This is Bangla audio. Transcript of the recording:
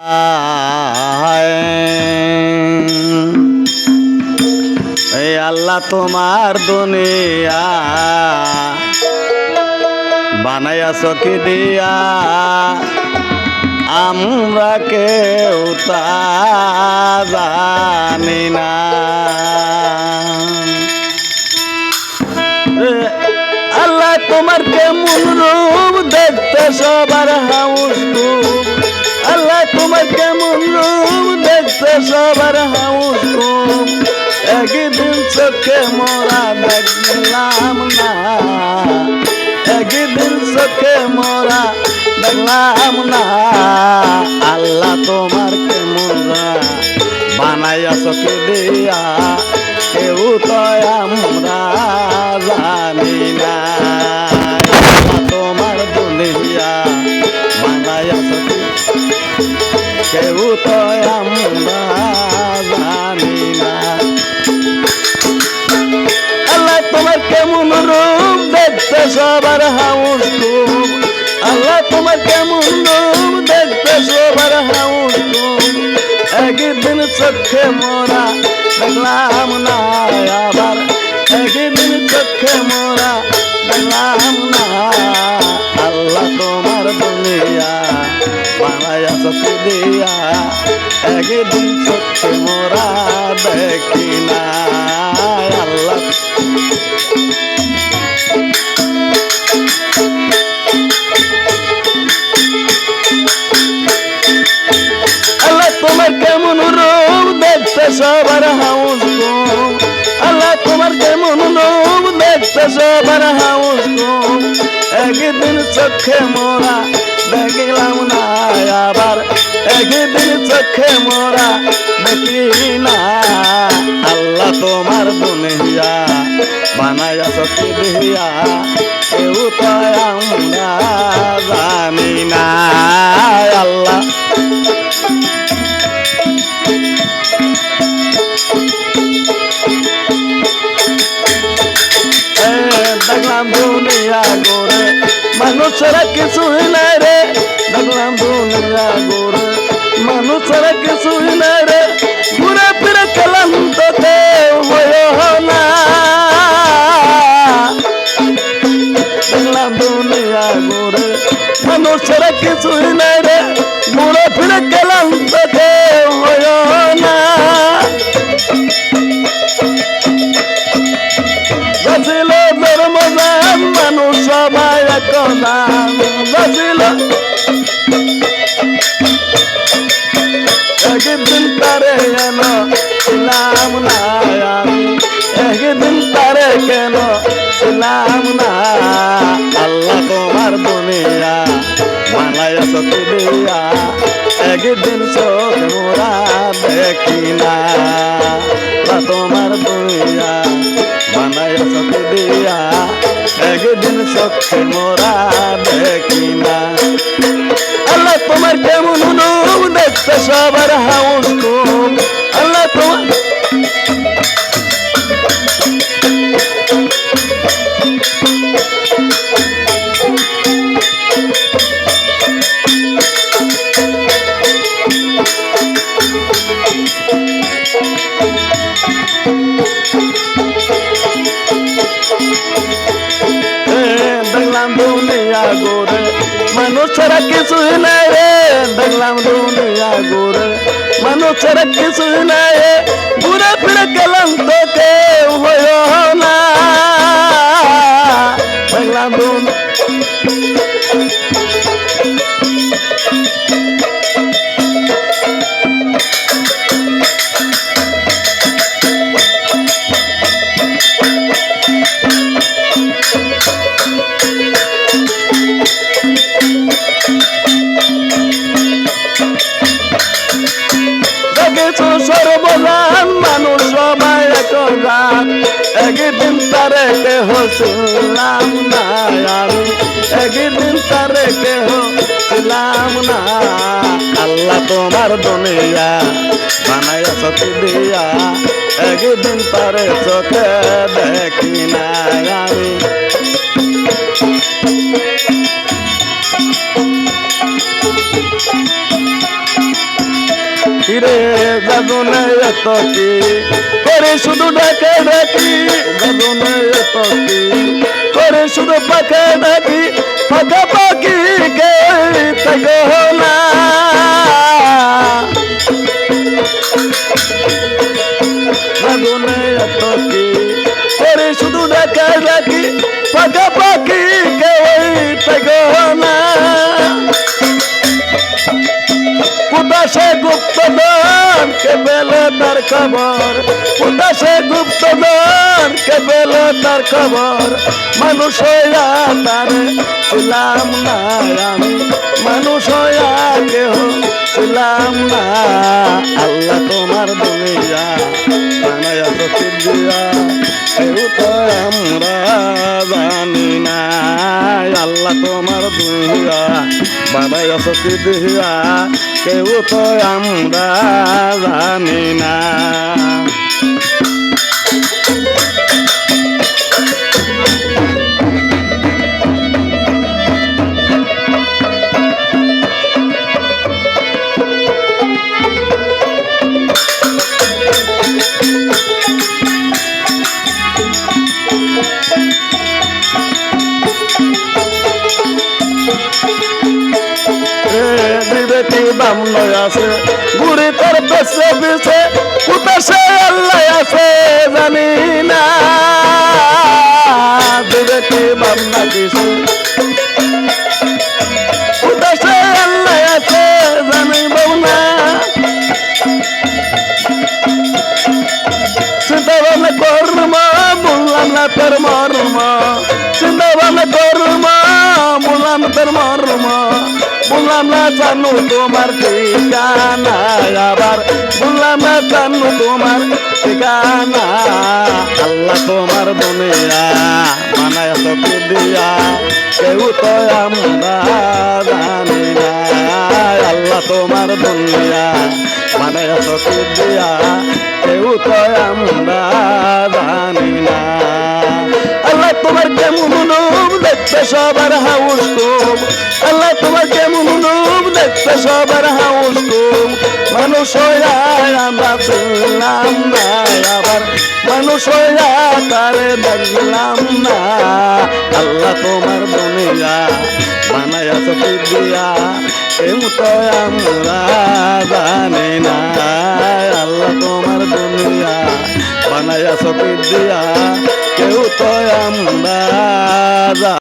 এই আল্লাহ তোমার দুনিয়া বানাইয়াছ কি দিয়া আমরা কেউ তা জানি না। আল্লাহ তোমার কেমন রূপ দেখতে সবার হাউস খুব। আল্লাহ তোমার কেমন রূপ দেখতে সবার হাউস খুব। একদিন চোখে মোরা দেখলাম না, একদিন চোখে মোরা দেখলাম না। আল্লাহ তোমার কেমন বানাইয়াছ কি দিয়া কেউ তো আমরা জানি না। আল্লাহ তোমার দুনিয়া বানাইয়াছ কি কেউ তো আমরা জানি না। আল্লাহ তোমার কেমন রূপ দেখতে সবার হাউস খুব। আল্লাহ তোমার কেমন রূপ দেখতে সবার হাউস খুব। একদিন চোখে মোরা দেখলাম না, আবার একদিন চোখে মোরা দেখলাম না। আল্লাহ তোমার দুনিয়া বানাইয়াছ কি দিয়া একদিন চোখে মোরা দেখি না। আল্লাহ তোমার কেমন রূপ দেখতে সবার হাউস খুব। আল্লাহ তোমার কেমন রূপ দেখতে সবার হাউস খুব। একদিন চোখে মোরা দেখলাম না, আবার একদিন চোখে মোরা দেখি না। আল্লাহ তোমার দুনিয়া বানাইয়াছ কি দিয়া কেউ তো আমরা জানি না। আল্লাহ দেখলাম দুনিয়া গোরে মানুষেরা কিছুই নাই রে। দেখলাম দুনিয়া গোরে মানুষেরা কিছুই নাই রে। ঘুরে ফিরে খেলাম তো কেউ হয় না। দেখলাম দুনিয়া গোরে মানুষেরা কিছুই নাই রে। ঘুরে ফিরে খেলাম তো কেউ হয় না। ছিল ধর্মজান মানুষ সবাই একদান ছিল। একদিন তারে কেন ছিলাম না আমি, একদিন তারে কেন ছিলাম না। আল্লাহ তোমার দুনিয়া বানাইয়াছ কি দিয়া একদিন চোখ মোরা দেখি না। আল্লাহ তোমার দুনিয়া বানাইয়াছ কি দিয়া একদিন চোখে মোরা দেখি না। আল্লাহ তোমার কেমন রূপ দেখতে সবার হাউস খুব। আল্লাহ তোমার দেখলাম দুনিয়া গোরে মানুষেরা কিছুই নাই রে। দেখলাম দুনিয়া গোরে মানুষেরা কিছুই নাই রে। ঘুরে ফিরে গেলাম তো কেউ হয় না। দেখলাম সর্বজান মানুষ সবাই একদান। একদিন তারে কেহ ছিলাম না আমি, একদিন তারে কেহ ছিলাম না। আল্লাহ তোমার দুনিয়া বানাইয়াছ কি দিয়া একদিন তারে চোখে দেখি না আমি। হিরে জাদুনে এত কি করে শুধু ডাকে ডাকি জাদুনে এত কি করে শুধু পাখে ডাকি পাখা পাখি কে থাকো না জাদুনে এত কি করে শুধু ডাকে ডাকি পাখা পাখি কে থাকো না সে গুপ্তধন কে পেলে তার খবর সে গুপ্তধন কে পেলে তার খবর মানুষ হইয়া তারে ছিলাম না আমি মানুষ হইয়া কেহ ছিলাম না আল্লাহ তোমার দুনিয়া বানায়া সত্যি দিয়া কেউ তো আমরা জানি না আল্লাহ তোমার দুনিয়া বানায়া সত্যি দিয়া কেউ তো আমরা জানি না বামন আছে ঘুরে তার পেছে পেছে কোথায় সে আল্লাহ আছে জানি না দেখি বামনা কিছু কোথায় সে আল্লাহ আছে জানি বামনা চিন্তা ভাবনা করম বললাম না তোর মর্ম চিন্তা ভাবনা করম বললাম তোর মর্ম বললাম না জানো তোমার ঠিকানা আবার বললাম না জানো তোমার ঠিকানা আল্লাহ তোমার দুনিয়া বানায় সত্যি দিয়া কেউ তো আমরা জানি না আল্লাহ তোমার দুনিয়া বানায় সত্যি দিয়া কেউ তো আমরা জানি না আল্লাহ তোমার কেমন রূপ দেখতে সবার হাউস খুব আল্লাহ তোমার কেমন রূপ দেখতে সবার হাউস খুব মানুষ হইয়া আমরা চিনলাম না আবার মানুষ হইয়া তারে দেখলাম না আল্লাহ তোমার দুনিয়া বানায়া সত্যি দিয়া কেউ তো আমরা জানি না আল্লাহ তোমার দুনিয়া বানায়া সত্যি দিয়া কেউ তো আমরা